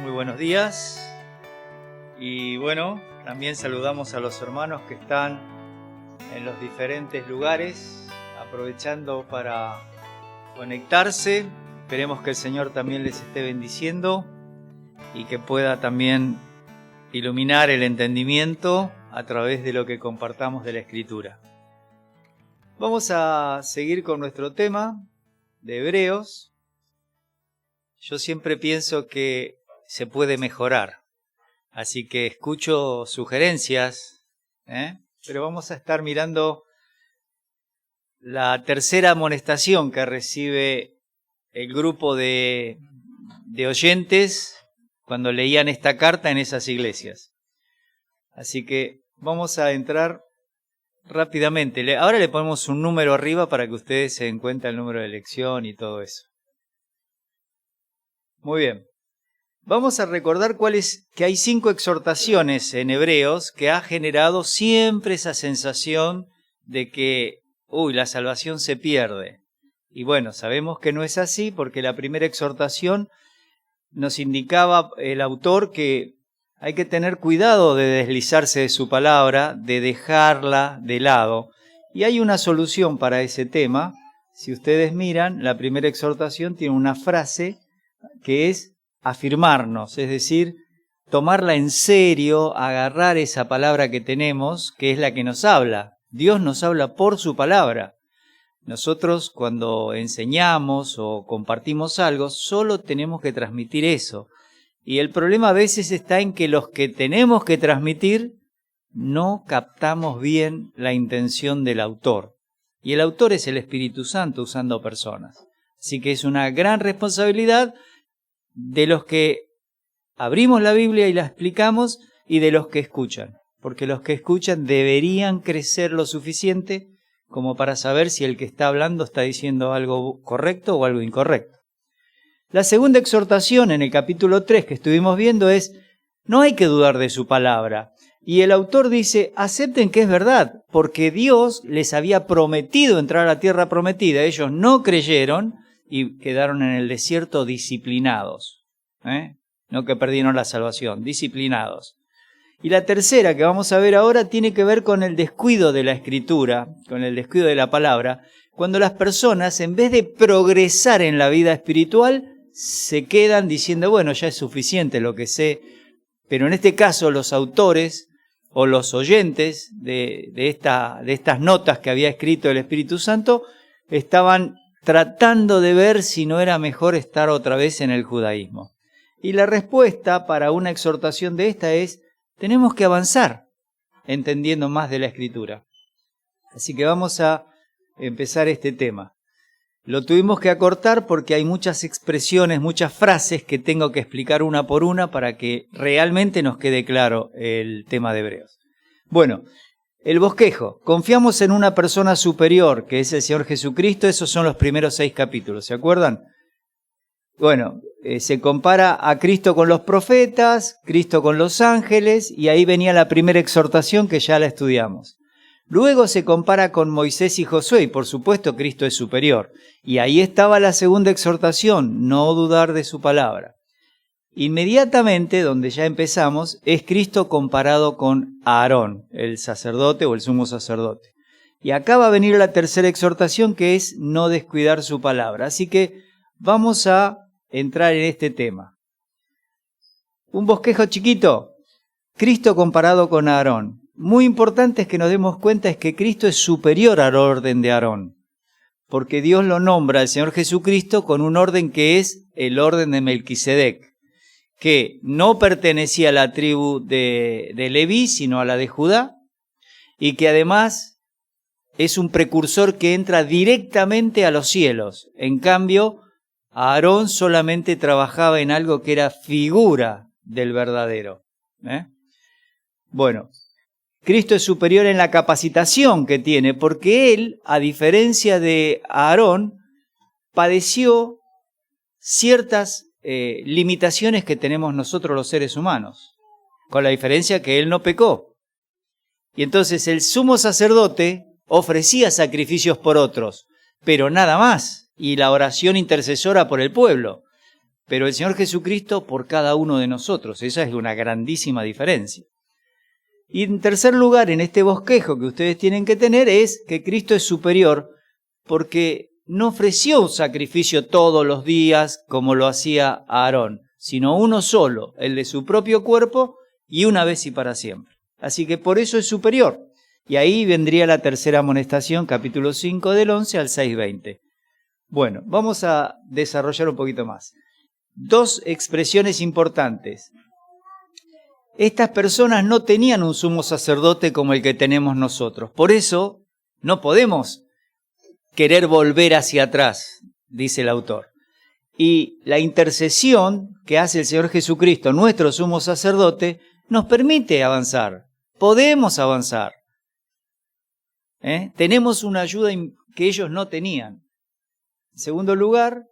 Muy buenos días. Y bueno, también saludamos a los hermanos que están en los diferentes lugares, aprovechando para conectarse. Esperemos que el Señor también les esté bendiciendo y que pueda también iluminar el entendimiento a través de lo que compartamos de la Escritura. Vamos a seguir con nuestro tema de Hebreos. Yo siempre pienso que se puede mejorar, así que escucho sugerencias, pero vamos a estar mirando la tercera amonestación que recibe el grupo de oyentes cuando leían esta carta en esas iglesias. Así que vamos a entrar rápidamente. Ahora le ponemos un número arriba para que ustedes se den cuenta el número de lección y todo eso. Muy bien. Vamos a recordar que hay 5 exhortaciones en Hebreos que ha generado siempre esa sensación de que, la salvación se pierde. Y bueno, sabemos que no es así porque la primera exhortación nos indicaba el autor que hay que tener cuidado de deslizarse de su palabra, de dejarla de lado. Y hay una solución para ese tema. Si ustedes miran, la primera exhortación tiene una frase que es afirmarnos, es decir, tomarla en serio, agarrar esa palabra que tenemos, que es la que nos habla. Dios nos habla por su palabra. Nosotros cuando enseñamos o compartimos algo, solo tenemos que transmitir eso. Y el problema a veces está en que los que tenemos que transmitir no captamos bien la intención del autor. Y el autor es el Espíritu Santo usando personas. Así que es una gran responsabilidad de los que abrimos la Biblia y la explicamos y de los que escuchan. Porque los que escuchan deberían crecer lo suficiente como para saber si el que está hablando está diciendo algo correcto o algo incorrecto. La segunda exhortación en el capítulo 3 que estuvimos viendo es: no hay que dudar de su palabra. Y el autor dice: acepten que es verdad, porque Dios les había prometido entrar a la tierra prometida. Ellos no creyeron y quedaron en el desierto disciplinados. No que perdieron la salvación, disciplinados. Y la tercera que vamos a ver ahora tiene que ver con el descuido de la Escritura, con el descuido de la palabra, cuando las personas, en vez de progresar en la vida espiritual, se quedan diciendo, bueno, ya es suficiente lo que sé. Pero en este caso los autores o los oyentes de estas notas que había escrito el Espíritu Santo estaban tratando de ver si no era mejor estar otra vez en el judaísmo. Y la respuesta para una exhortación de esta es: tenemos que avanzar entendiendo más de la Escritura. Así que vamos a empezar este tema. Lo tuvimos que acortar porque hay muchas expresiones, muchas frases que tengo que explicar una por una para que realmente nos quede claro el tema de Hebreos. Bueno, el bosquejo. Confiamos en una persona superior, que es el Señor Jesucristo. Esos son los primeros 6 capítulos, ¿se acuerdan? Bueno, se compara a Cristo con los profetas, Cristo con los ángeles, y ahí venía la primera exhortación que ya la estudiamos. Luego se compara con Moisés y Josué, y por supuesto Cristo es superior. Y ahí estaba la segunda exhortación: no dudar de su palabra. Inmediatamente, donde ya empezamos, es Cristo comparado con Aarón, el sacerdote o el sumo sacerdote. Y acá va a venir la tercera exhortación, que es no descuidar su palabra. Así que vamos a entrar en este tema. Un bosquejo chiquito: Cristo comparado con Aarón. Muy importante es que nos demos cuenta es que Cristo es superior al orden de Aarón, porque Dios lo nombra al Señor Jesucristo con un orden que es el orden de Melquisedec, que no pertenecía a la tribu de Leví, sino a la de Judá, y que además es un precursor que entra directamente a los cielos. En cambio, Aarón solamente trabajaba en algo que era figura del verdadero. Bueno, Cristo es superior en la capacitación que tiene, porque él, a diferencia de Aarón, padeció ciertas limitaciones que tenemos nosotros los seres humanos, con la diferencia que él no pecó. Y entonces el sumo sacerdote ofrecía sacrificios por otros, pero nada más, y la oración intercesora por el pueblo. pero el Señor Jesucristo por cada uno de nosotros. Esa es una grandísima diferencia. Y en tercer lugar, en este bosquejo que ustedes tienen que tener, es que Cristo es superior porque no ofreció un sacrificio todos los días como lo hacía Aarón, sino uno solo, el de su propio cuerpo, y una vez y para siempre. Así que por eso es superior. Y ahí vendría la tercera amonestación, capítulo 5, del 11 al 6:20. Bueno, vamos a desarrollar un poquito más. Dos expresiones importantes. Estas personas no tenían un sumo sacerdote como el que tenemos nosotros. Por eso no podemos querer volver hacia atrás, dice el autor. Y la intercesión que hace el Señor Jesucristo, nuestro sumo sacerdote, nos permite avanzar. Podemos avanzar. Tenemos una ayuda que ellos no tenían. En segundo lugar,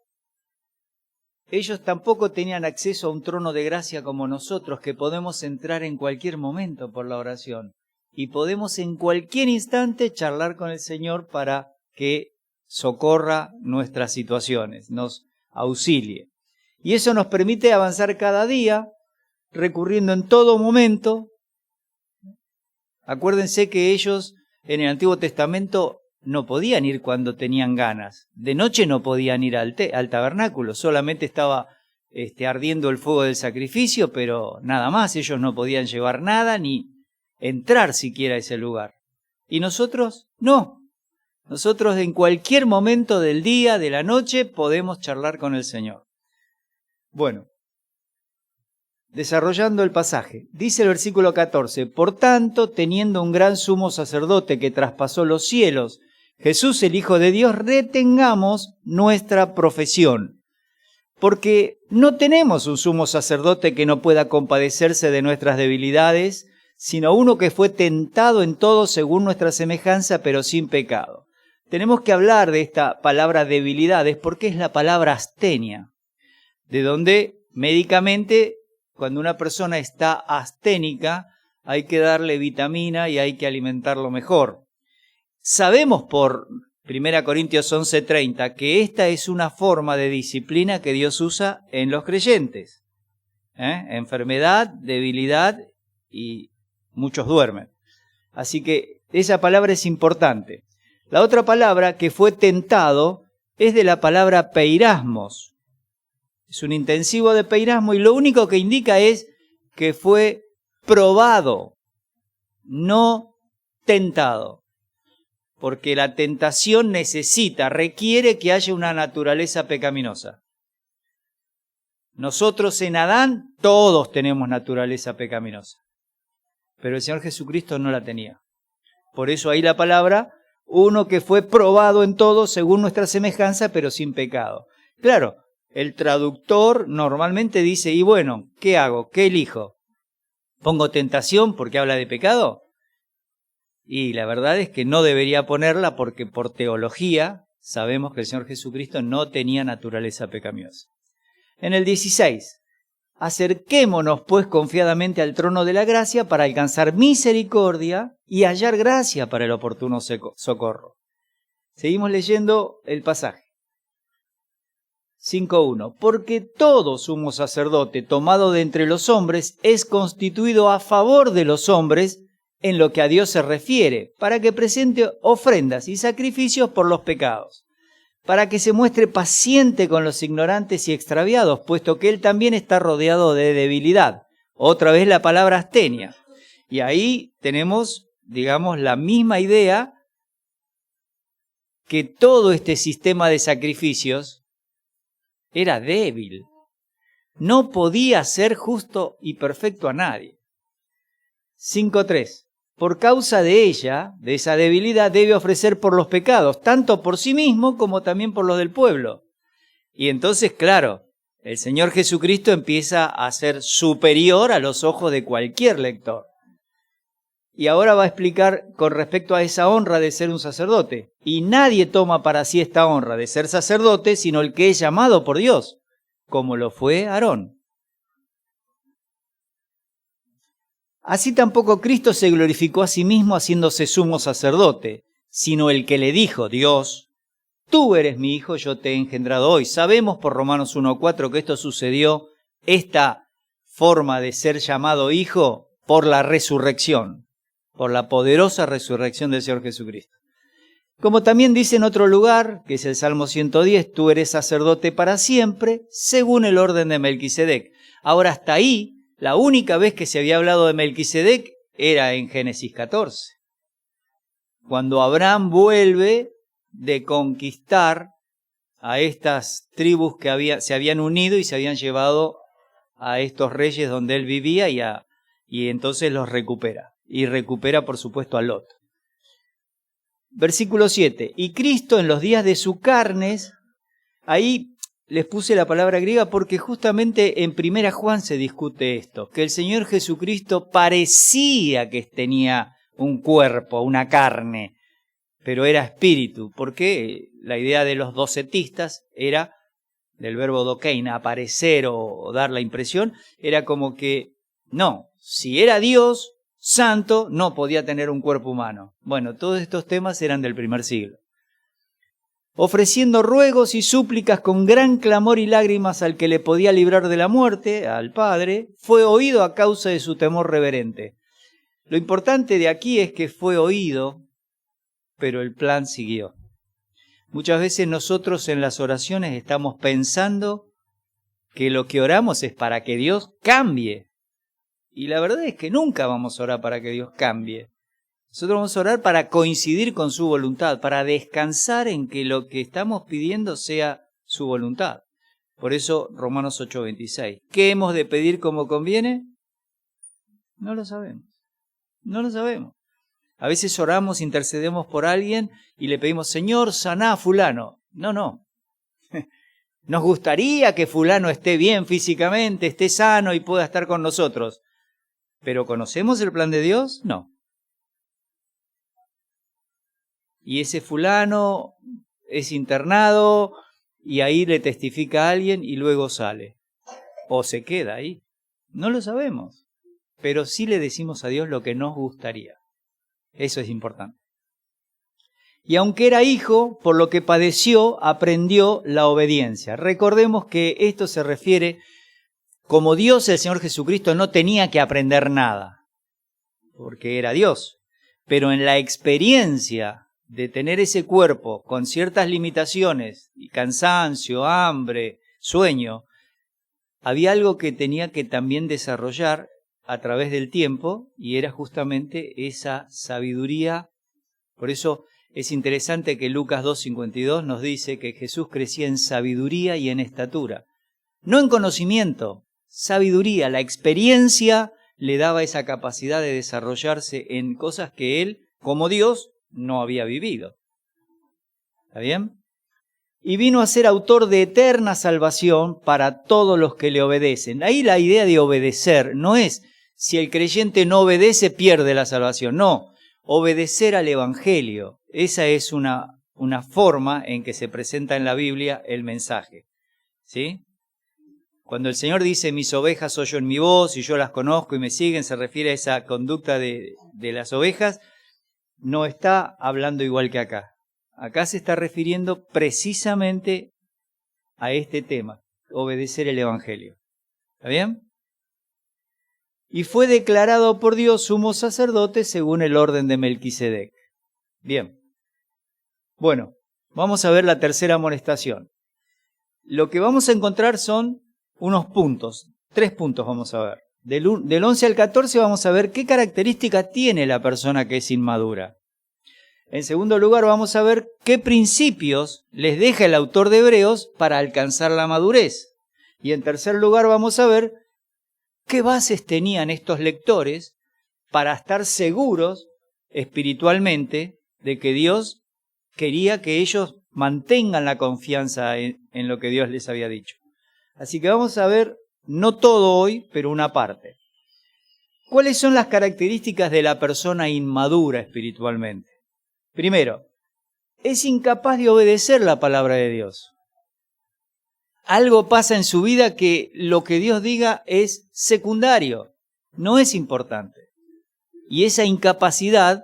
ellos tampoco tenían acceso a un trono de gracia como nosotros, que podemos entrar en cualquier momento por la oración. Y podemos en cualquier instante charlar con el Señor para que socorra nuestras situaciones, nos auxilie. Y eso nos permite avanzar cada día, recurriendo en todo momento. Acuérdense que ellos en el Antiguo Testamento no podían ir cuando tenían ganas. De noche no podían ir al tabernáculo, solamente estaba ardiendo el fuego del sacrificio, pero nada más, ellos no podían llevar nada ni entrar siquiera a ese lugar. Y nosotros no. Nosotros en cualquier momento del día, de la noche, podemos charlar con el Señor. Bueno, desarrollando el pasaje, dice el versículo 14, por tanto, teniendo un gran sumo sacerdote que traspasó los cielos, Jesús el Hijo de Dios, retengamos nuestra profesión. Porque no tenemos un sumo sacerdote que no pueda compadecerse de nuestras debilidades, sino uno que fue tentado en todo según nuestra semejanza, pero sin pecado. Tenemos que hablar de esta palabra debilidades porque es la palabra astenia, de donde médicamente cuando una persona está asténica hay que darle vitamina y hay que alimentarlo mejor. Sabemos por 1 Corintios 11:30 que esta es una forma de disciplina que Dios usa en los creyentes. Enfermedad, debilidad y muchos duermen. Así que esa palabra es importante. La otra palabra que fue tentado es de la palabra peirasmos. Es un intensivo de peirasmo y lo único que indica es que fue probado, no tentado. Porque la tentación requiere que haya una naturaleza pecaminosa. Nosotros en Adán todos tenemos naturaleza pecaminosa, pero el Señor Jesucristo no la tenía. Por eso ahí la palabra, uno que fue probado en todo según nuestra semejanza, pero sin pecado. Claro, el traductor normalmente dice, y bueno, ¿qué hago? ¿Qué elijo? ¿Pongo tentación porque habla de pecado? Y la verdad es que no debería ponerla porque por teología sabemos que el Señor Jesucristo no tenía naturaleza pecaminosa. En el 16, acerquémonos pues confiadamente al trono de la gracia para alcanzar misericordia y hallar gracia para el oportuno socorro. Seguimos leyendo el pasaje. 5.1. Porque todo sumo sacerdote tomado de entre los hombres es constituido a favor de los hombres en lo que a Dios se refiere, para que presente ofrendas y sacrificios por los pecados, para que se muestre paciente con los ignorantes y extraviados, puesto que él también está rodeado de debilidad. Otra vez la palabra astenia. Y ahí tenemos, digamos, la misma idea que todo este sistema de sacrificios era débil. No podía ser justo y perfecto a nadie. 5.3. Por causa de ella, de esa debilidad, debe ofrecer por los pecados, tanto por sí mismo como también por los del pueblo. Y entonces, claro, el Señor Jesucristo empieza a ser superior a los ojos de cualquier lector. Y ahora va a explicar con respecto a esa honra de ser un sacerdote. Y nadie toma para sí esta honra de ser sacerdote, sino el que es llamado por Dios, como lo fue Aarón. Así tampoco Cristo se glorificó a sí mismo haciéndose sumo sacerdote, sino el que le dijo, Dios, tú eres mi hijo, yo te he engendrado hoy. Sabemos por Romanos 1:4 que esto sucedió, esta forma de ser llamado hijo, por la resurrección, por la poderosa resurrección del Señor Jesucristo. Como también dice en otro lugar, que es el Salmo 110, tú eres sacerdote para siempre, según el orden de Melquisedec. Ahora, hasta ahí, la única vez que se había hablado de Melquisedec era en Génesis 14. Cuando Abraham vuelve de conquistar a estas tribus que se habían unido y se habían llevado a estos reyes donde él vivía y entonces los recupera. Y recupera, por supuesto, a Lot. Versículo 7. Y Cristo en los días de su carnes, ahí les puse la palabra griega porque justamente en 1 Juan se discute esto, que el Señor Jesucristo parecía que tenía un cuerpo, una carne, pero era espíritu, porque la idea de los docetistas era, del verbo dokein, aparecer o dar la impresión, era como que, no, si era Dios santo, no podía tener un cuerpo humano. Bueno, todos estos temas eran del primer siglo. Ofreciendo ruegos y súplicas con gran clamor y lágrimas al que le podía librar de la muerte, al Padre, fue oído a causa de su temor reverente. Lo importante de aquí es que fue oído, pero el plan siguió. Muchas veces nosotros en las oraciones estamos pensando que lo que oramos es para que Dios cambie. Y la verdad es que nunca vamos a orar para que Dios cambie. Nosotros vamos a orar para coincidir con su voluntad, para descansar en que lo que estamos pidiendo sea su voluntad. Por eso Romanos 8:26. ¿Qué hemos de pedir como conviene? No lo sabemos. No lo sabemos. A veces oramos, intercedemos por alguien y le pedimos, Señor, saná a fulano. No. Nos gustaría que fulano esté bien físicamente, esté sano y pueda estar con nosotros. ¿Pero conocemos el plan de Dios? No. Y ese fulano es internado y ahí le testifica a alguien y luego sale. O se queda ahí. No lo sabemos. Pero sí le decimos a Dios lo que nos gustaría. Eso es importante. Y aunque era hijo, por lo que padeció, aprendió la obediencia. Recordemos que esto se refiere, como Dios, el Señor Jesucristo no tenía que aprender nada, porque era Dios. Pero en la experiencia de tener ese cuerpo con ciertas limitaciones, y cansancio, hambre, sueño, había algo que tenía que también desarrollar a través del tiempo, y era justamente esa sabiduría. Por eso es interesante que Lucas 2:52 nos dice que Jesús crecía en sabiduría y en estatura. No en conocimiento, sabiduría. La experiencia le daba esa capacidad de desarrollarse en cosas que él, como Dios, no había vivido. ¿Está bien? Y vino a ser autor de eterna salvación para todos los que le obedecen. Ahí la idea de obedecer no es si el creyente no obedece pierde la salvación. No, obedecer al Evangelio. Esa es una forma en que se presenta en la Biblia el mensaje. ¿Sí? Cuando el Señor dice mis ovejas oyen mi voz y yo las conozco y me siguen, se refiere a esa conducta de las ovejas, no está hablando igual que acá. Acá se está refiriendo precisamente a este tema, obedecer el Evangelio. ¿Está bien? Y fue declarado por Dios sumo sacerdote según el orden de Melquisedec. Bien. Bueno, vamos a ver la tercera amonestación. Lo que vamos a encontrar son unos puntos, 3 puntos vamos a ver. Del 11 al 14 vamos a ver qué características tiene la persona que es inmadura. En segundo lugar, vamos a ver qué principios les deja el autor de Hebreos para alcanzar la madurez. Y en tercer lugar, vamos a ver qué bases tenían estos lectores para estar seguros espiritualmente de que Dios quería que ellos mantengan la confianza en lo que Dios les había dicho. Así que vamos a ver, no todo hoy, pero una parte. ¿Cuáles son las características de la persona inmadura espiritualmente? Primero, es incapaz de obedecer la palabra de Dios. Algo pasa en su vida que lo que Dios diga es secundario, no es importante. Y esa incapacidad,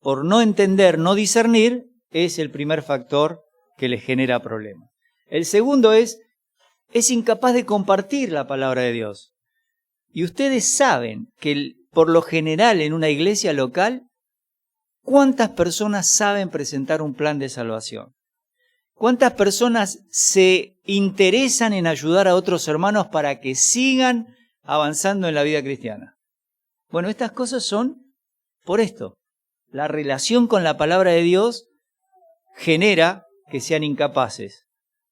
por no entender, no discernir, es el primer factor que les genera problemas. El segundo es incapaz de compartir la palabra de Dios. Y ustedes saben que por lo general en una iglesia local, ¿cuántas personas saben presentar un plan de salvación? ¿Cuántas personas se interesan en ayudar a otros hermanos para que sigan avanzando en la vida cristiana? Bueno, estas cosas son por esto. La relación con la palabra de Dios genera que sean incapaces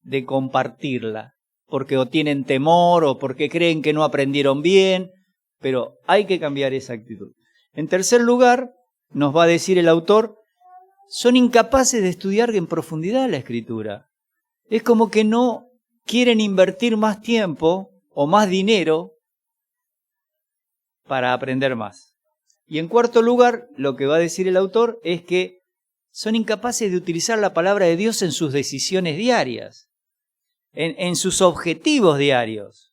de compartirla, porque o tienen temor o porque creen que no aprendieron bien, pero hay que cambiar esa actitud. En tercer lugar, nos va a decir el autor, son incapaces de estudiar en profundidad la Escritura. Es como que no quieren invertir más tiempo o más dinero para aprender más. Y en cuarto lugar, lo que va a decir el autor es que son incapaces de utilizar la palabra de Dios en sus decisiones diarias, en sus objetivos diarios,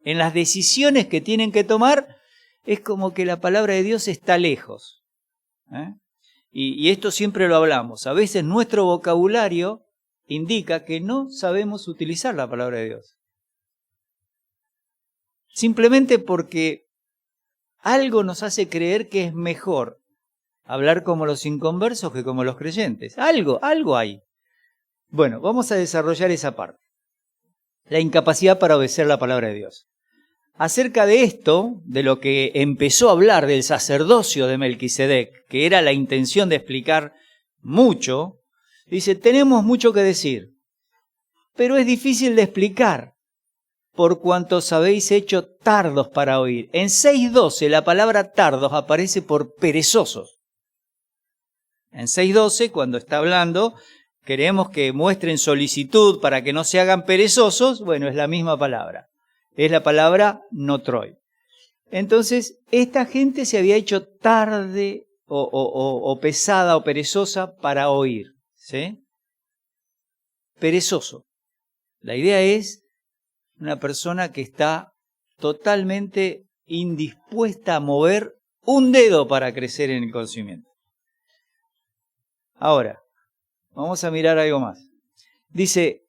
en las decisiones que tienen que tomar. Es como que la palabra de Dios está lejos. Y esto siempre lo hablamos. A veces nuestro vocabulario indica que no sabemos utilizar la palabra de Dios. Simplemente porque algo nos hace creer que es mejor hablar como los inconversos que como los creyentes. Algo hay. Bueno, vamos a desarrollar esa parte. La incapacidad para obedecer la palabra de Dios. Acerca de esto, de lo que empezó a hablar del sacerdocio de Melquisedec, que era la intención de explicar mucho, dice, tenemos mucho que decir, pero es difícil de explicar, por cuanto os habéis hecho tardos para oír. En 6.12 la palabra tardos aparece por perezosos. En 6.12, cuando está hablando, queremos que muestren solicitud para que no se hagan perezosos, bueno, es la misma palabra. Es la palabra notroi. Entonces, esta gente se había hecho tarde o pesada o perezosa para oír. ¿Sí? Perezoso. La idea es una persona que está totalmente indispuesta a mover un dedo para crecer en el conocimiento. Ahora, vamos a mirar algo más. Dice,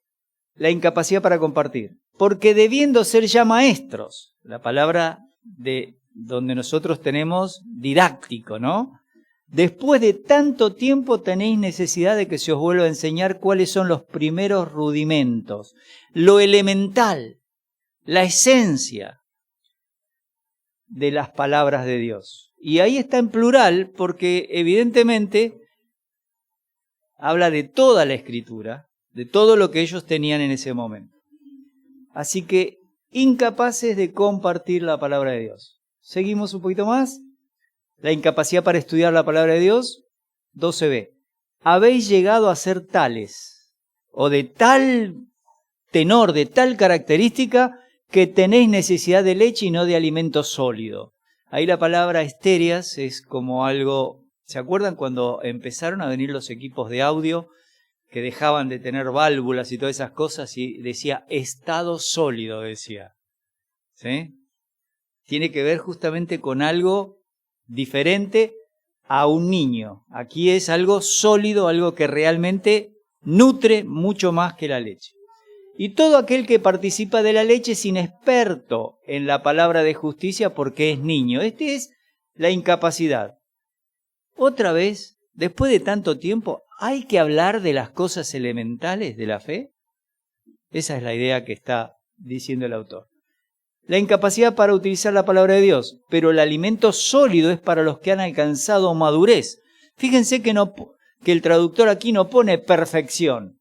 la incapacidad para compartir. Porque debiendo ser ya maestros, la palabra de donde nosotros tenemos didáctico, ¿no? Después de tanto tiempo tenéis necesidad de que se os vuelva a enseñar cuáles son los primeros rudimentos, lo elemental, la esencia de las palabras de Dios. Y ahí está en plural porque evidentemente habla de toda la Escritura, de todo lo que ellos tenían en ese momento. Así que incapaces de compartir la palabra de Dios. Seguimos un poquito más. La incapacidad para estudiar la palabra de Dios, 12b. Habéis llegado a ser tales, o de tal tenor, de tal característica, que tenéis necesidad de leche y no de alimento sólido. Ahí la palabra estéreas es como algo... ¿Se acuerdan cuando empezaron a venir los equipos de audio que dejaban de tener válvulas y todas esas cosas y decía estado sólido, decía? ¿Sí? Tiene que ver justamente con algo diferente a un niño. Aquí es algo sólido, algo que realmente nutre mucho más que la leche. Y todo aquel que participa de la leche es inexperto en la palabra de justicia porque es niño. Este es la incapacidad. Otra vez, después de tanto tiempo, ¿hay que hablar de las cosas elementales de la fe? Esa es la idea que está diciendo el autor. La incapacidad para utilizar la palabra de Dios, pero el alimento sólido es para los que han alcanzado madurez. Fíjense que el traductor aquí no pone perfección,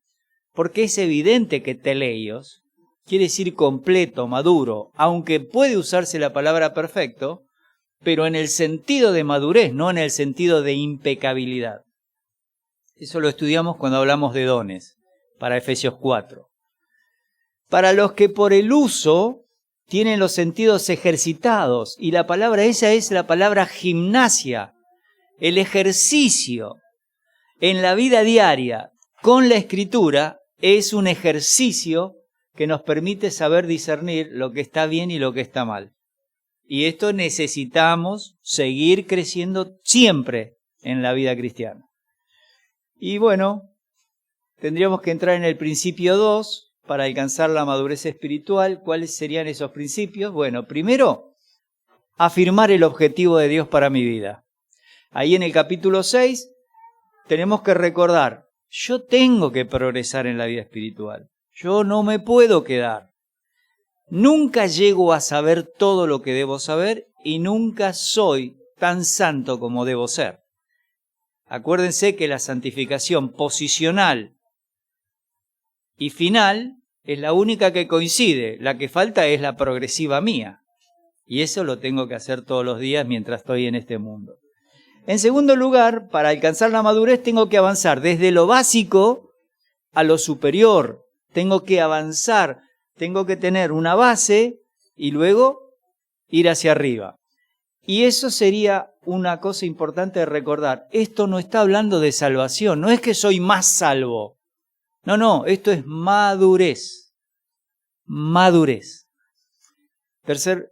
porque es evidente que teleios quiere decir completo, maduro, aunque puede usarse la palabra perfecto, pero en el sentido de madurez, no en el sentido de impecabilidad. Eso lo estudiamos cuando hablamos de dones, para Efesios 4. Para los que por el uso tienen los sentidos ejercitados, y la palabra esa es la palabra gimnasia, el ejercicio en la vida diaria con la Escritura es un ejercicio que nos permite saber discernir lo que está bien y lo que está mal. Y esto necesitamos seguir creciendo siempre en la vida cristiana. Y bueno, tendríamos que entrar en el principio 2 para alcanzar la madurez espiritual. ¿Cuáles serían esos principios? Bueno, primero, afirmar el objetivo de Dios para mi vida. Ahí en el capítulo 6 tenemos que recordar, yo tengo que progresar en la vida espiritual. Yo no me puedo quedar. Nunca llego a saber todo lo que debo saber y nunca soy tan santo como debo ser. Acuérdense que la santificación posicional y final es la única que coincide. La que falta es la progresiva mía. Y eso lo tengo que hacer todos los días mientras estoy en este mundo. En segundo lugar, para alcanzar la madurez tengo que avanzar desde lo básico a lo superior. Tengo que avanzar, tengo que tener una base y luego ir hacia arriba. Y eso sería una cosa importante de recordar. Esto no está hablando de salvación, no es que soy más salvo. No, esto es madurez. Madurez. Tercer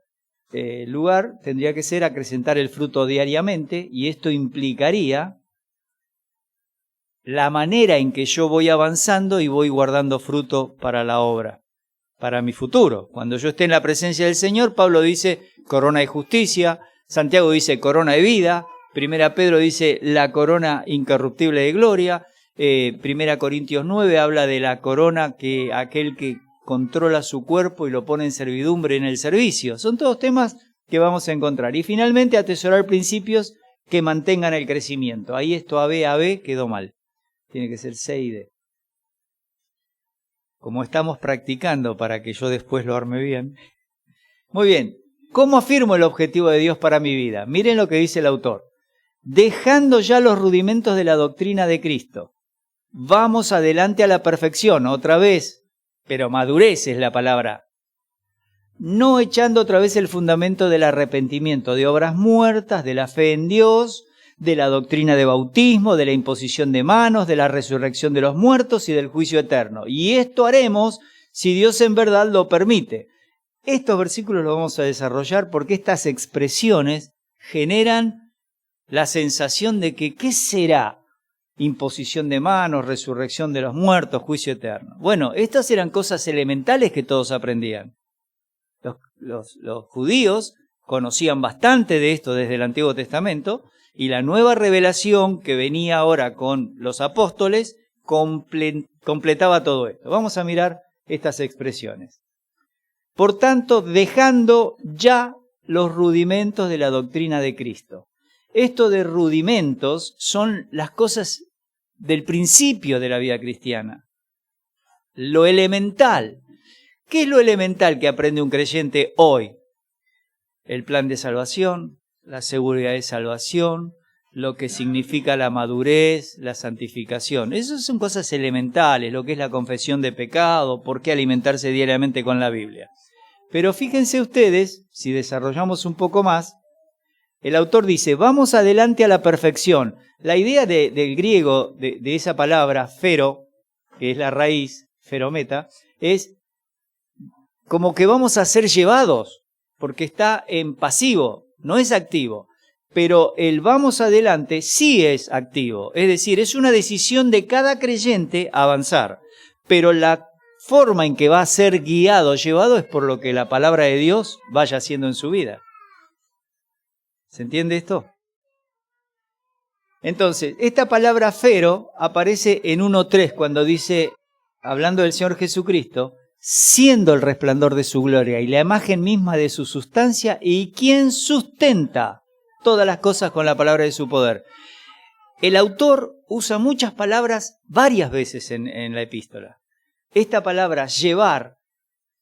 lugar, tendría que ser acrecentar el fruto diariamente, y esto implicaría la manera en que yo voy avanzando y voy guardando fruto para la obra, para mi futuro. Cuando yo esté en la presencia del Señor, Pablo dice corona de justicia, Santiago dice corona de vida, Primera Pedro dice la corona incorruptible de gloria, Primera Corintios 9 habla de la corona que aquel que controla su cuerpo y lo pone en servidumbre en el servicio. Son todos temas que vamos a encontrar. Y finalmente atesorar principios que mantengan el crecimiento. Ahí esto AB quedó mal. Tiene que ser C y D. Como estamos practicando para que yo después lo arme bien. Muy bien. ¿Cómo afirmo el objetivo de Dios para mi vida? Miren lo que dice el autor. Dejando ya los rudimentos de la doctrina de Cristo. Vamos adelante a la perfección, otra vez. Pero madurez es la palabra. No echando otra vez el fundamento del arrepentimiento, de obras muertas, de la fe en Dios, de la doctrina de bautismo, de la imposición de manos, de la resurrección de los muertos y del juicio eterno. Y esto haremos si Dios en verdad lo permite. Estos versículos los vamos a desarrollar porque estas expresiones generan la sensación de que ¿qué será? Imposición de manos, resurrección de los muertos, juicio eterno. Bueno, estas eran cosas elementales que todos aprendían. Los judíos conocían bastante de esto desde el Antiguo Testamento y la nueva revelación que venía ahora con los apóstoles completaba todo esto. Vamos a mirar estas expresiones. Por tanto, dejando ya los rudimentos de la doctrina de Cristo. Esto de rudimentos son las cosas del principio de la vida cristiana. Lo elemental. ¿Qué es lo elemental que aprende un creyente hoy? El plan de salvación, la seguridad de salvación, lo que significa la madurez, la santificación. Esas son cosas elementales, lo que es la confesión de pecado, por qué alimentarse diariamente con la Biblia. Pero fíjense ustedes, si desarrollamos un poco más, el autor dice, vamos adelante a la perfección. La idea del griego, de esa palabra, fero, que es la raíz, ferometa, es como que vamos a ser llevados, porque está en pasivo, no es activo. Pero el vamos adelante sí es activo, es decir, es una decisión de cada creyente avanzar. Pero la forma en que va a ser guiado, llevado, es por lo que la palabra de Dios vaya haciendo en su vida. ¿Se entiende esto? Entonces, esta palabra fero aparece en 1:3 cuando dice, hablando del Señor Jesucristo, siendo el resplandor de su gloria y la imagen misma de su sustancia, y quien sustenta todas las cosas con la palabra de su poder. El autor usa muchas palabras varias veces en la epístola. Esta palabra llevar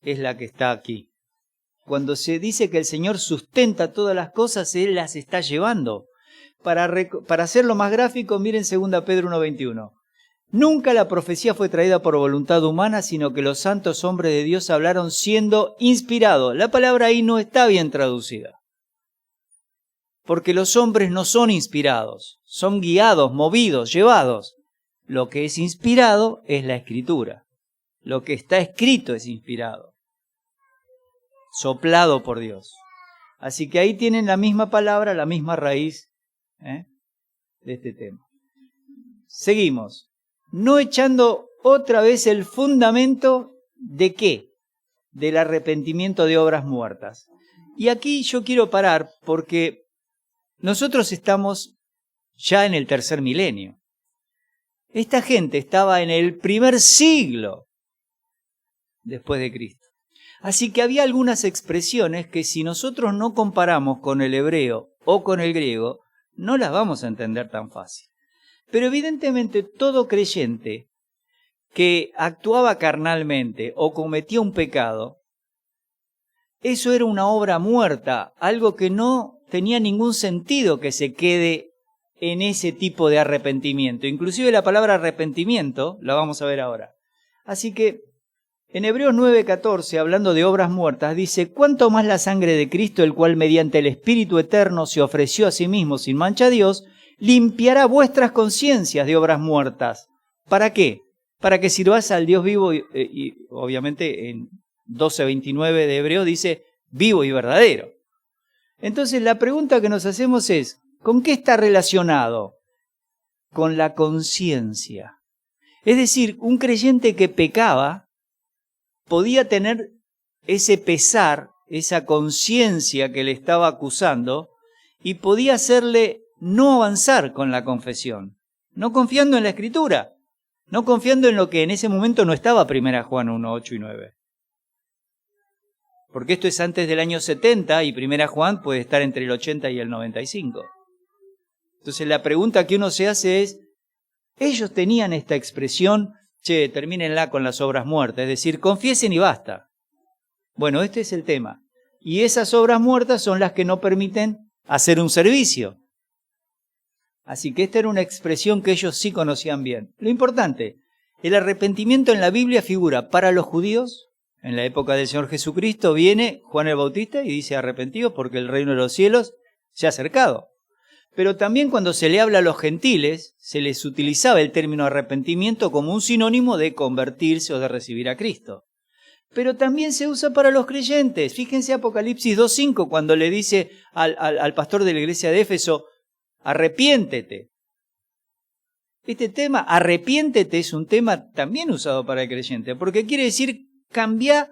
es la que está aquí. Cuando se dice que el Señor sustenta todas las cosas, Él las está llevando. Para hacerlo más gráfico, miren 2 Pedro 1:21. Nunca la profecía fue traída por voluntad humana, sino que los santos hombres de Dios hablaron siendo inspirados. La palabra ahí no está bien traducida. Porque los hombres no son inspirados, son guiados, movidos, llevados. Lo que es inspirado es la Escritura. Lo que está escrito es inspirado. Soplado por Dios. Así que ahí tienen la misma palabra, la misma raíz de este tema. Seguimos. No echando otra vez el fundamento de ¿qué? Del arrepentimiento de obras muertas. Y aquí yo quiero parar porque nosotros estamos ya en el tercer milenio. Esta gente estaba en el primer siglo después de Cristo. Así que había algunas expresiones que si nosotros no comparamos con el hebreo o con el griego, no las vamos a entender tan fácil. Pero evidentemente todo creyente que actuaba carnalmente o cometía un pecado, eso era una obra muerta, algo que no tenía ningún sentido que se quede en ese tipo de arrepentimiento. Inclusive la palabra arrepentimiento la vamos a ver ahora. Así que en Hebreos 9:14, hablando de obras muertas, dice: «Cuánto más la sangre de Cristo, el cual mediante el Espíritu Eterno se ofreció a sí mismo sin mancha a Dios, limpiará vuestras conciencias de obras muertas». ¿Para qué? Para que sirváis al Dios vivo, y obviamente en 12:29 de Hebreos dice vivo y verdadero. Entonces la pregunta que nos hacemos es, ¿con qué está relacionado? Con la conciencia. Es decir, un creyente que pecaba podía tener ese pesar, esa conciencia que le estaba acusando, y podía hacerle no avanzar con la confesión, no confiando en la Escritura, no confiando en lo que en ese momento no estaba 1 Juan 1, 8 y 9. Porque esto es antes del año 70 y 1 Juan puede estar entre el 80 y el 95. Entonces la pregunta que uno se hace es, ellos tenían esta expresión, che, termínenla con las obras muertas, es decir, confiesen y basta. Bueno, este es el tema. Y esas obras muertas son las que no permiten hacer un servicio. Así que esta era una expresión que ellos sí conocían bien. Lo importante, el arrepentimiento en la Biblia figura para los judíos. En la época del Señor Jesucristo viene Juan el Bautista y dice arrepentidos porque el reino de los cielos se ha acercado. Pero también cuando se le habla a los gentiles, se les utilizaba el término arrepentimiento como un sinónimo de convertirse o de recibir a Cristo. Pero también se usa para los creyentes. Fíjense Apocalipsis 2:5 cuando le dice al pastor de la iglesia de Éfeso, arrepiéntete. Este tema, arrepiéntete, es un tema también usado para el creyente, porque quiere decir cambia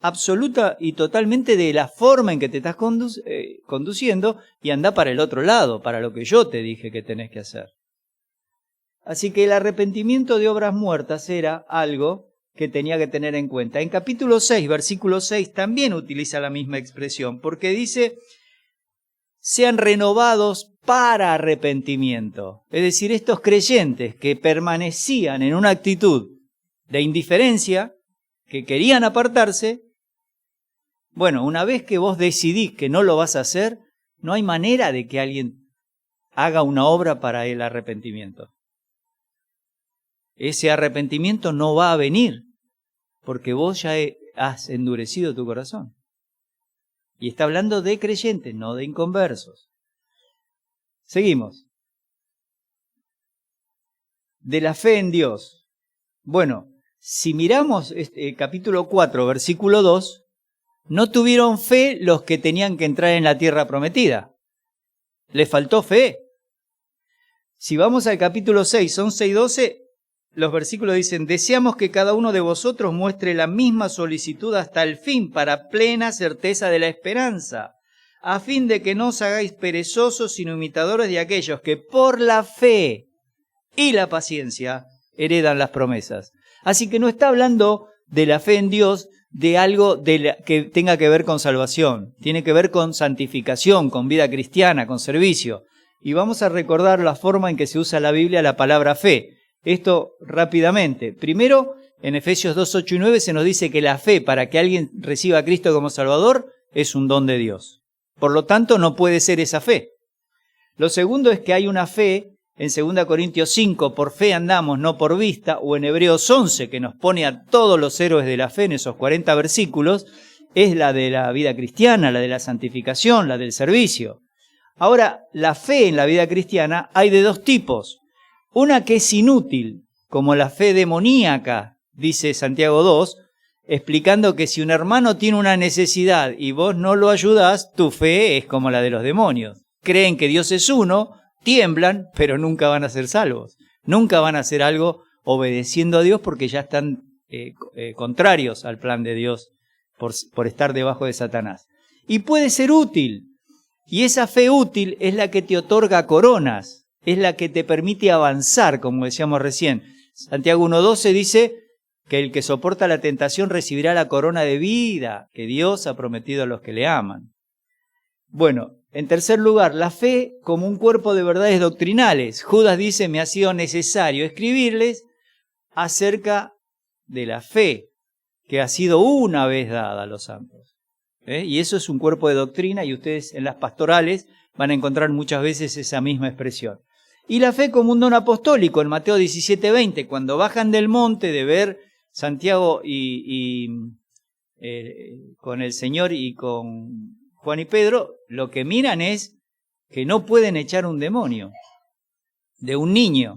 absoluta y totalmente de la forma en que te estás conduciendo y anda para el otro lado, para lo que yo te dije que tenés que hacer. Así que el arrepentimiento de obras muertas era algo que tenía que tener en cuenta. En capítulo 6, versículo 6, también utiliza la misma expresión, porque dice, sean renovados para arrepentimiento. Es decir, estos creyentes que permanecían en una actitud de indiferencia, que querían apartarse, bueno, una vez que vos decidís que no lo vas a hacer, no hay manera de que alguien haga una obra para el arrepentimiento. Ese arrepentimiento no va a venir, porque vos ya has endurecido tu corazón. Y está hablando de creyentes, no de inconversos. Seguimos. De la fe en Dios. Bueno, si miramos capítulo 4, versículo 2, no tuvieron fe los que tenían que entrar en la tierra prometida. Les faltó fe. Si vamos al capítulo 6, 11 y 12, los versículos dicen, deseamos que cada uno de vosotros muestre la misma solicitud hasta el fin para plena certeza de la esperanza, a fin de que no os hagáis perezosos sino imitadores de aquellos que por la fe y la paciencia heredan las promesas. Así que no está hablando de la fe en Dios, de algo que tenga que ver con salvación. Tiene que ver con santificación, con vida cristiana, con servicio. Y vamos a recordar la forma en que se usa en la Biblia la palabra fe. Esto rápidamente. Primero, en Efesios 2, 8 y 9 se nos dice que la fe para que alguien reciba a Cristo como Salvador es un don de Dios. Por lo tanto, no puede ser esa fe. Lo segundo es que hay una fe. En 2 Corintios 5, por fe andamos, no por vista, o en Hebreos 11, que nos pone a todos los héroes de la fe en esos 40 versículos, es la de la vida cristiana, la de la santificación, la del servicio. Ahora, la fe en la vida cristiana hay de dos tipos. Una que es inútil, como la fe demoníaca, dice Santiago 2, explicando que si un hermano tiene una necesidad y vos no lo ayudás, tu fe es como la de los demonios. Creen que Dios es uno, tiemblan, pero nunca van a ser salvos. Nunca van a hacer algo obedeciendo a Dios porque ya están contrarios al plan de Dios por estar debajo de Satanás. Y puede ser útil. Y esa fe útil es la que te otorga coronas, es la que te permite avanzar, como decíamos recién. Santiago 1:12 dice que el que soporta la tentación recibirá la corona de vida que Dios ha prometido a los que le aman. Bueno, en tercer lugar, la fe como un cuerpo de verdades doctrinales. Judas dice, me ha sido necesario escribirles acerca de la fe que ha sido una vez dada a los santos. Y eso es un cuerpo de doctrina y ustedes en las pastorales van a encontrar muchas veces esa misma expresión. Y la fe como un don apostólico en Mateo 17:20, cuando bajan del monte de ver Santiago con el Señor y con Juan y Pedro, lo que miran es que no pueden echar un demonio de un niño.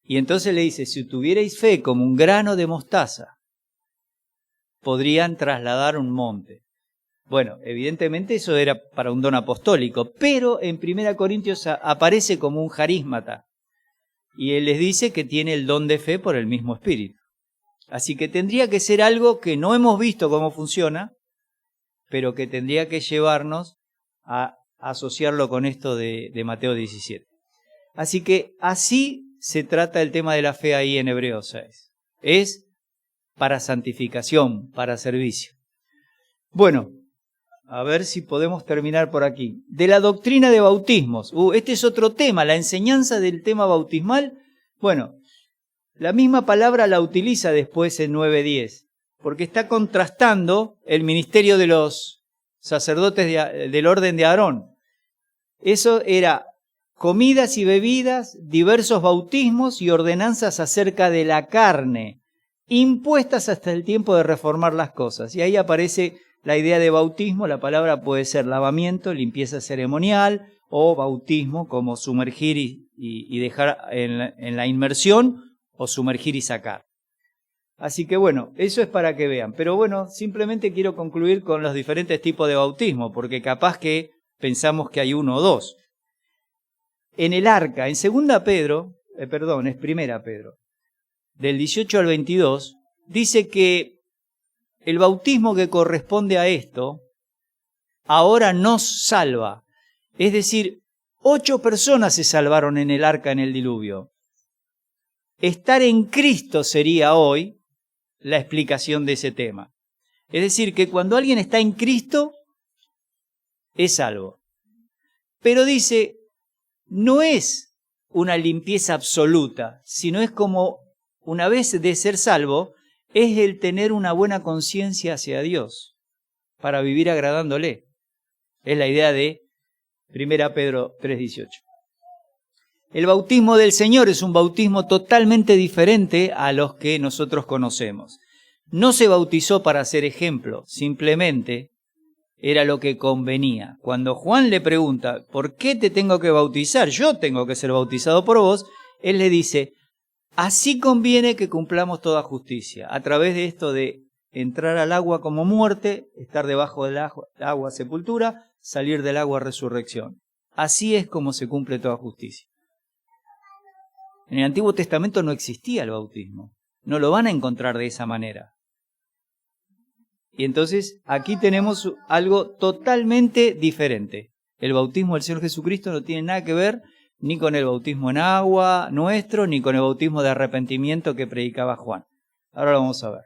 Y entonces le dice, si tuvierais fe como un grano de mostaza, podrían trasladar un monte. Bueno, evidentemente eso era para un don apostólico, pero en 1 Corintios aparece como un jarísmata. Y él les dice que tiene el don de fe por el mismo Espíritu. Así que tendría que ser algo que no hemos visto cómo funciona, pero que tendría que llevarnos a asociarlo con esto de Mateo 17. Así que así se trata el tema de la fe ahí en Hebreos 6. Es para santificación, para servicio. Bueno, a ver si podemos terminar por aquí. De la doctrina de bautismos. Este es otro tema, la enseñanza del tema bautismal. Bueno, la misma palabra la utiliza después en 9:10, porque está contrastando el ministerio de los sacerdotes del orden de Aarón. Eso era comidas y bebidas, diversos bautismos y ordenanzas acerca de la carne, impuestas hasta el tiempo de reformar las cosas. Y ahí aparece la idea de bautismo. La palabra puede ser lavamiento, limpieza ceremonial, o bautismo como sumergir y dejar en la inmersión, o sumergir y sacar. Así que bueno, eso es para que vean. Pero bueno, simplemente quiero concluir con los diferentes tipos de bautismo, porque capaz que pensamos que hay uno o dos. En el arca, en 1 Pedro, del 18 al 22, dice que el bautismo que corresponde a esto, ahora nos salva. Es decir, 8 personas se salvaron en el arca en el diluvio. Estar en Cristo sería hoy la explicación de ese tema. Es decir, que cuando alguien está en Cristo, es salvo. Pero dice, no es una limpieza absoluta, sino es como, una vez de ser salvo, es el tener una buena conciencia hacia Dios, para vivir agradándole. Es la idea de 1 Pedro 3:18. El bautismo del Señor es un bautismo totalmente diferente a los que nosotros conocemos. No se bautizó para ser ejemplo, simplemente era lo que convenía. Cuando Juan le pregunta, ¿por qué te tengo que bautizar? Yo tengo que ser bautizado por vos. Él le dice, así conviene que cumplamos toda justicia. A través de esto de entrar al agua como muerte, estar debajo del agua sepultura, salir del agua resurrección. Así es como se cumple toda justicia. En el Antiguo Testamento no existía el bautismo. No lo van a encontrar de esa manera. Y entonces aquí tenemos algo totalmente diferente. El bautismo del Señor Jesucristo no tiene nada que ver ni con el bautismo en agua nuestro, ni con el bautismo de arrepentimiento que predicaba Juan. Ahora lo vamos a ver.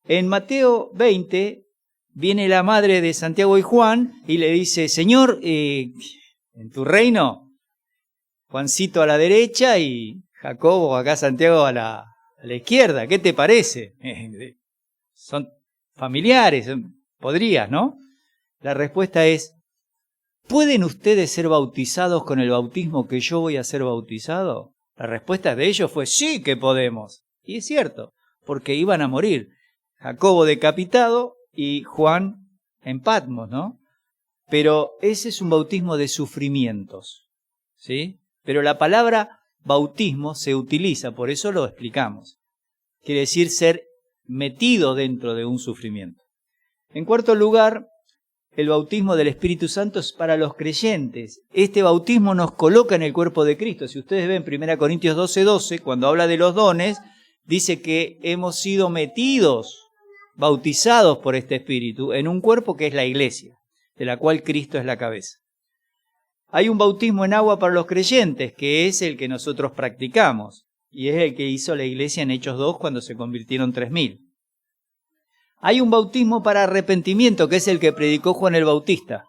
En Mateo 20 viene la madre de Santiago y Juan y le dice, Señor, en tu reino, Juancito a la derecha y Jacobo, acá Santiago a la izquierda. ¿Qué te parece? Son familiares, podrías, ¿no? La respuesta es, ¿pueden ustedes ser bautizados con el bautismo que yo voy a ser bautizado? La respuesta de ellos fue, sí que podemos. Y es cierto, porque iban a morir. Jacobo decapitado y Juan en Patmos, ¿no? Pero ese es un bautismo de sufrimientos, ¿sí? Pero la palabra bautismo se utiliza, por eso lo explicamos. Quiere decir ser metido dentro de un sufrimiento. En cuarto lugar, el bautismo del Espíritu Santo es para los creyentes. Este bautismo nos coloca en el cuerpo de Cristo. Si ustedes ven 1 Corintios 12:12, cuando habla de los dones, dice que hemos sido metidos, bautizados por este Espíritu, en un cuerpo que es la iglesia, de la cual Cristo es la cabeza. Hay un bautismo en agua para los creyentes, que es el que nosotros practicamos, y es el que hizo la iglesia en Hechos 2 cuando se convirtieron 3.000. Hay un bautismo para arrepentimiento, que es el que predicó Juan el Bautista.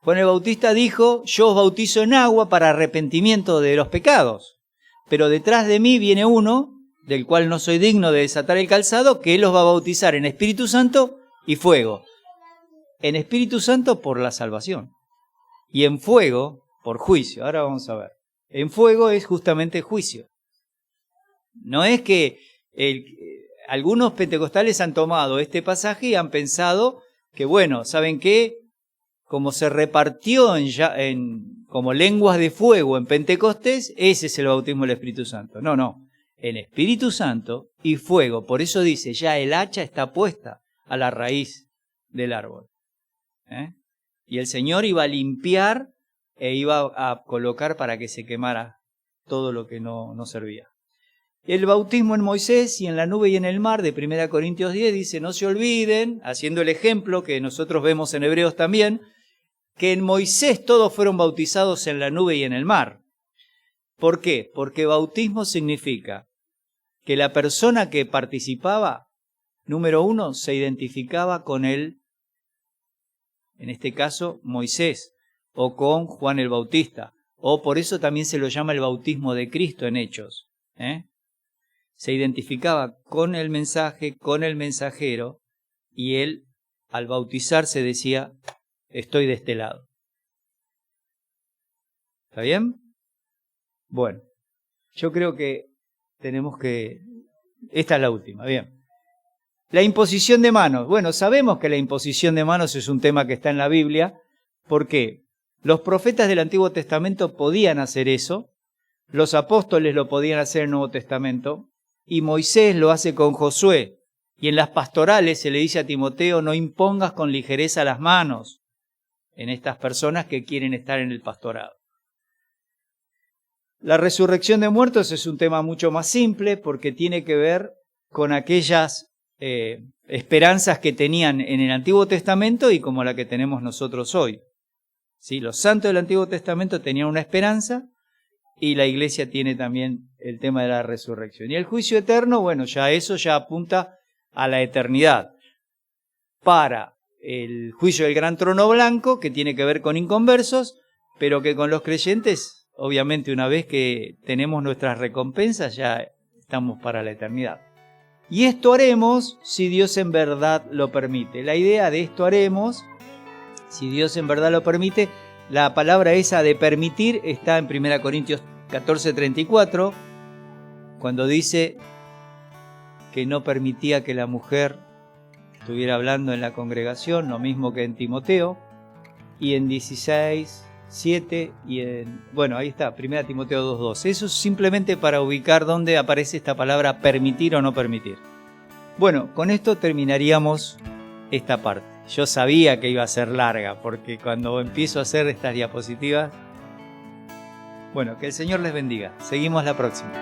Juan el Bautista dijo, yo os bautizo en agua para arrepentimiento de los pecados, pero detrás de mí viene uno, del cual no soy digno de desatar el calzado, que él los va a bautizar en Espíritu Santo y fuego. En Espíritu Santo por la salvación, y en fuego por juicio. Ahora vamos a ver. En fuego es justamente juicio. No es que algunos pentecostales han tomado este pasaje y han pensado que, bueno, ¿saben qué? Como se repartió como lenguas de fuego en Pentecostés, ese es el bautismo del Espíritu Santo. No. En Espíritu Santo y fuego. Por eso dice, ya el hacha está puesta a la raíz del árbol. Y el Señor iba a limpiar e iba a colocar para que se quemara todo lo que no servía. El bautismo en Moisés y en la nube y en el mar de 1 Corintios 10 dice, no se olviden, haciendo el ejemplo que nosotros vemos en Hebreos también, que en Moisés todos fueron bautizados en la nube y en el mar. ¿Por qué? Porque bautismo significa que la persona que participaba, número uno, se identificaba con él, en este caso Moisés, o con Juan el Bautista, o por eso también se lo llama el bautismo de Cristo en Hechos. Se identificaba con el mensaje, con el mensajero, y él al bautizarse decía, estoy de este lado. ¿Está bien? Bueno, yo creo que esta es la última, bien. La imposición de manos. Bueno, sabemos que la imposición de manos es un tema que está en la Biblia. ¿Por qué? Los profetas del Antiguo Testamento podían hacer eso, los apóstoles lo podían hacer en el Nuevo Testamento, y Moisés lo hace con Josué. Y en las pastorales se le dice a Timoteo, no impongas con ligereza las manos en estas personas que quieren estar en el pastorado. La resurrección de muertos es un tema mucho más simple porque tiene que ver con aquellas esperanzas que tenían en el Antiguo Testamento y como la que tenemos nosotros hoy. ¿Sí? Los santos del Antiguo Testamento tenían una esperanza y la iglesia tiene también el tema de la resurrección. Y el juicio eterno, bueno, eso ya apunta a la eternidad. Para el juicio del gran trono blanco, que tiene que ver con inconversos, pero que con los creyentes, obviamente una vez que tenemos nuestras recompensas, ya estamos para la eternidad. Y esto haremos si Dios en verdad lo permite. La idea de esto haremos, si Dios en verdad lo permite, la palabra esa de permitir está en 1 Corintios 14:34, cuando dice que no permitía que la mujer estuviera hablando en la congregación, lo mismo que en Timoteo, y en 16:7 y ahí está, 1 Timoteo 2:2. Eso es simplemente para ubicar dónde aparece esta palabra permitir o no permitir. Bueno, con esto terminaríamos esta parte. Yo sabía que iba a ser larga, porque cuando empiezo a hacer estas diapositivas... Bueno, que el Señor les bendiga. Seguimos la próxima.